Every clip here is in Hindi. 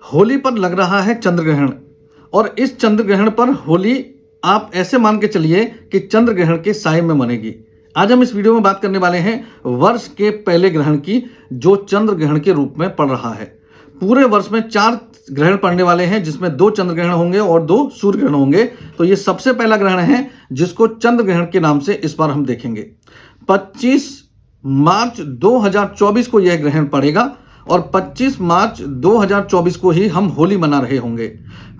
होली पर लग रहा है चंद्र ग्रहण और इस चंद्र ग्रहण पर होली आप ऐसे मान के चलिए कि चंद्र ग्रहण के साए में मनेगी। आज हम इस वीडियो में बात करने वाले हैं वर्ष के पहले ग्रहण की, जो चंद्र ग्रहण के रूप में पड़ रहा है। पूरे वर्ष में 4 ग्रहण पड़ने वाले हैं, जिसमें 2 चंद्र ग्रहण होंगे और 2 सूर्य ग्रहण होंगे। तो ये सबसे पहला ग्रहण है जिसको चंद्र ग्रहण के नाम से इस बार हम देखेंगे। 25 मार्च 2024 को यह ग्रहण पड़ेगा और 25 मार्च 2024 को ही हम होली मना रहे होंगे।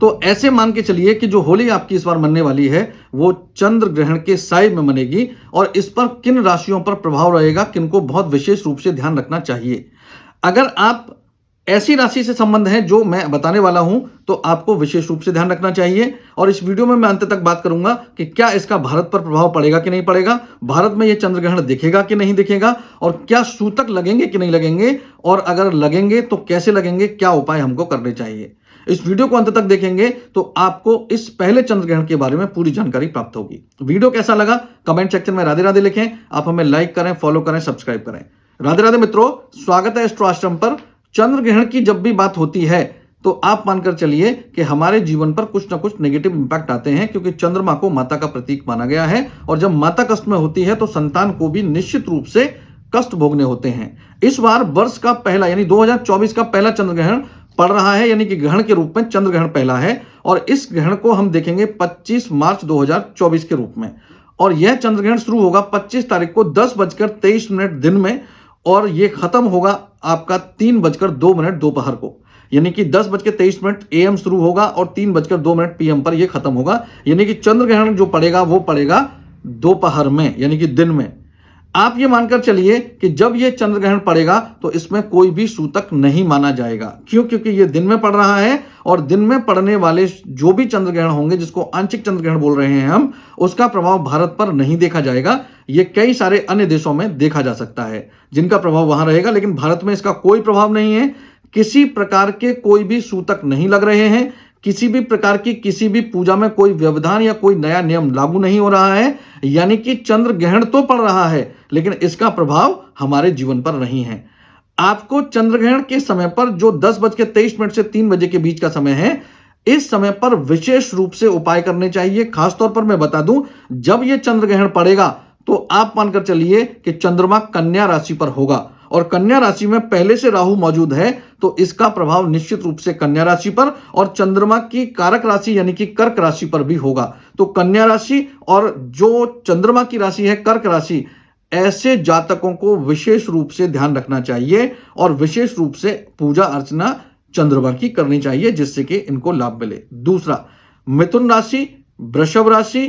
तो ऐसे मान के चलिए कि जो होली आपकी इस बार मनने वाली है वो चंद्र ग्रहण के साए में मनेगी। और इस पर किन राशियों पर प्रभाव रहेगा, किनको बहुत विशेष रूप से ध्यान रखना चाहिए। अगर आप ऐसी राशि से संबंध है जो मैं बताने वाला हूं तो आपको विशेष रूप से ध्यान रखना चाहिए। और इस वीडियो में मैं अंत तक बात करूंगा कि क्या इसका भारत पर प्रभाव पड़ेगा कि नहीं पड़ेगा, भारत में यह चंद्र ग्रहण दिखेगा कि नहीं दिखेगा, और क्या सूतक लगेंगे कि नहीं लगेंगे, और अगर लगेंगे तो कैसे लगेंगे, क्या उपाय हमको करने चाहिए। इस वीडियो को अंत तक देखेंगे तो आपको इस पहले चंद्र ग्रहण के बारे में पूरी जानकारी प्राप्त होगी। वीडियो कैसा लगा कमेंट सेक्शन में राधे राधे लिखें। आप हमें लाइक करें, फॉलो करें, सब्सक्राइब करें। राधे राधे मित्रों, स्वागत है एस्ट्रो आश्रम पर। चंद्र ग्रहण की जब भी बात होती है तो आप मानकर चलिए कि हमारे जीवन पर कुछ ना कुछ नेगेटिव इंपैक्ट आते हैं, क्योंकि चंद्रमा को माता का प्रतीक माना गया है। और जब माता कष्ट में होती है तो संतान को भी निश्चित रूप से कष्ट भोगने होते हैं। इस बार वर्ष का पहला यानी 2024 का पहला चंद्र ग्रहण पड़ रहा है, यानी कि ग्रहण के रूप में चंद्र ग्रहण पहला है। और इस ग्रहण को हम देखेंगे 25 मार्च 2024 के रूप में। और यह चंद्र ग्रहण शुरू होगा 25 तारीख को 10:23 दिन में, और यह खत्म होगा आपका 3:02 दोपहर को। यानी कि 10:23 AM शुरू होगा और 3:02 PM पर यह खत्म होगा। यानी कि चंद्र ग्रहण जो पड़ेगा वो पड़ेगा दोपहर में, यानी कि दिन में। आप ये मानकर चलिए कि जब यह चंद्र ग्रहण पड़ेगा तो इसमें कोई भी सूतक नहीं माना जाएगा। क्यों? क्योंकि यह दिन में पड़ रहा है, और दिन में पड़ने वाले जो भी चंद्र ग्रहण होंगे, जिसको आंशिक चंद्र ग्रहण बोल रहे हैं हम, उसका प्रभाव भारत पर नहीं देखा जाएगा। यह कई सारे अन्य देशों में देखा जा सकता है जिनका प्रभाव वहां रहेगा, लेकिन भारत में इसका कोई प्रभाव नहीं है। किसी प्रकार के कोई भी सूतक नहीं लग रहे हैं, किसी भी प्रकार की किसी भी पूजा में कोई व्यवधान या कोई नया नियम लागू नहीं हो रहा है। यानी कि चंद्र ग्रहण तो पड़ रहा है, लेकिन इसका प्रभाव हमारे जीवन पर नहीं है। आपको चंद्र ग्रहण के समय पर जो 10:23 से 3 बजे के बीच का समय है, इस समय पर विशेष रूप से उपाय करने चाहिए। खासतौर पर मैं बता दूं, जब यह चंद्र ग्रहण पड़ेगा तो आप मानकर चलिए कि चंद्रमा कन्या राशि पर होगा, और कन्या राशि में पहले से राहु मौजूद है, तो इसका प्रभाव निश्चित रूप से कन्या राशि पर और चंद्रमा की कारक राशि यानी कि कर्क राशि पर भी होगा। तो कन्या राशि और जो चंद्रमा की राशि है कर्क राशि, ऐसे जातकों को विशेष रूप से ध्यान रखना चाहिए और विशेष रूप से पूजा अर्चना चंद्रमा की करनी चाहिए, जिससे कि इनको लाभ मिले। दूसरा, मिथुन राशि, वृषभ राशि,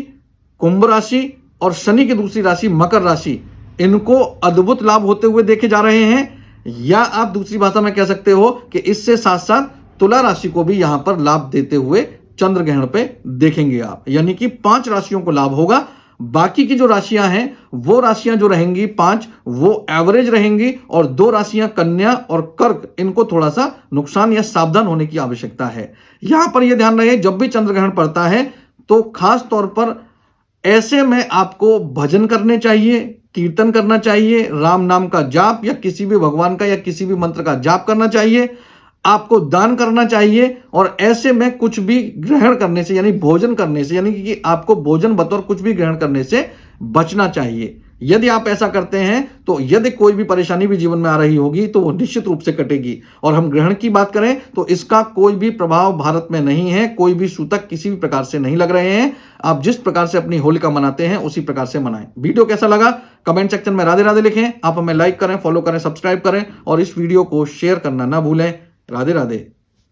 कुंभ राशि और शनि की दूसरी राशि मकर राशि, इनको अद्भुत लाभ होते हुए देखे जा रहे हैं। या आप दूसरी भाषा में कह सकते हो कि इससे साथ साथ तुला राशि को भी यहां पर लाभ देते हुए चंद्र ग्रहण पे देखेंगे आप। यानी कि 5 राशियों को लाभ होगा। बाकी की जो राशियां हैं, वो राशियां जो रहेंगी 5, वो एवरेज रहेंगी, और 2 राशियां कन्या और कर्क, इनको थोड़ा सा नुकसान या सावधान होने की आवश्यकता है। यहां पर यह ध्यान रहे, जब भी चंद्र ग्रहण पड़ता है तो खास तौर पर ऐसे में आपको भजन करने चाहिए, कीर्तन करना चाहिए, राम नाम का जाप या किसी भी भगवान का या किसी भी मंत्र का जाप करना चाहिए, आपको दान करना चाहिए। और ऐसे में कुछ भी ग्रहण करने से यानी भोजन करने से, यानी कि आपको भोजन बतौर कुछ भी ग्रहण करने से बचना चाहिए। यदि आप ऐसा करते हैं तो यदि कोई भी परेशानी भी जीवन में आ रही होगी तो वो निश्चित रूप से कटेगी। और हम ग्रहण की बात करें तो इसका कोई भी प्रभाव भारत में नहीं है, कोई भी सूतक किसी भी प्रकार से नहीं लग रहे हैं। आप जिस प्रकार से अपनी होलिका मनाते हैं उसी प्रकार से मनाएं। वीडियो कैसा लगा कमेंट सेक्शन में राधे राधे लिखें। आप हमें लाइक करें, फॉलो करें, सब्सक्राइब करें और इस वीडियो को शेयर करना ना भूलें। राधे राधे।